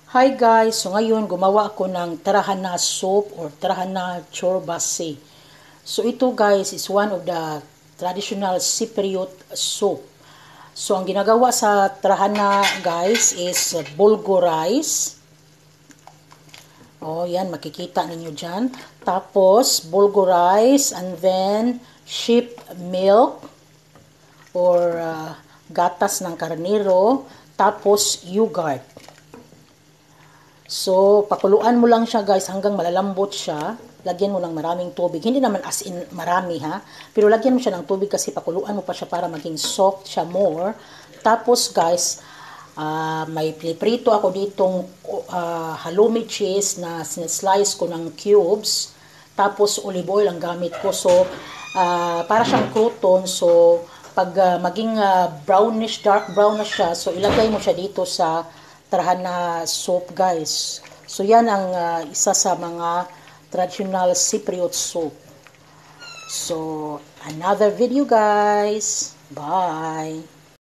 Hi guys! So ngayon gumawa ako ng tarhana soup or tarhana chorbasi. So ito guys is one of the traditional Cypriot soup. So ang ginagawa sa tarhana guys is bulgur rice. Oh yan, makikita ninyo dyan. Tapos bulgur rice and then sheep milk or gatas ng karnero. Tapos yogurt. So, pakuluan mo lang siya guys hanggang malalambot siya. Lagyan mo ng maraming tubig. Hindi naman as in marami ha. Pero lagyan mo siya ng tubig kasi pakuluan mo pa siya para maging soft siya more. Tapos guys, may prito ako ditong halloumi cheese na slice ko ng cubes. Tapos olive oil ang gamit ko. So, para siyang crouton. So, pag maging brownish, dark brown na siya, so ilagay mo siya dito sa tarhana soup guys. So yan ang isa sa mga traditional Cypriot soup. So another video guys. Bye.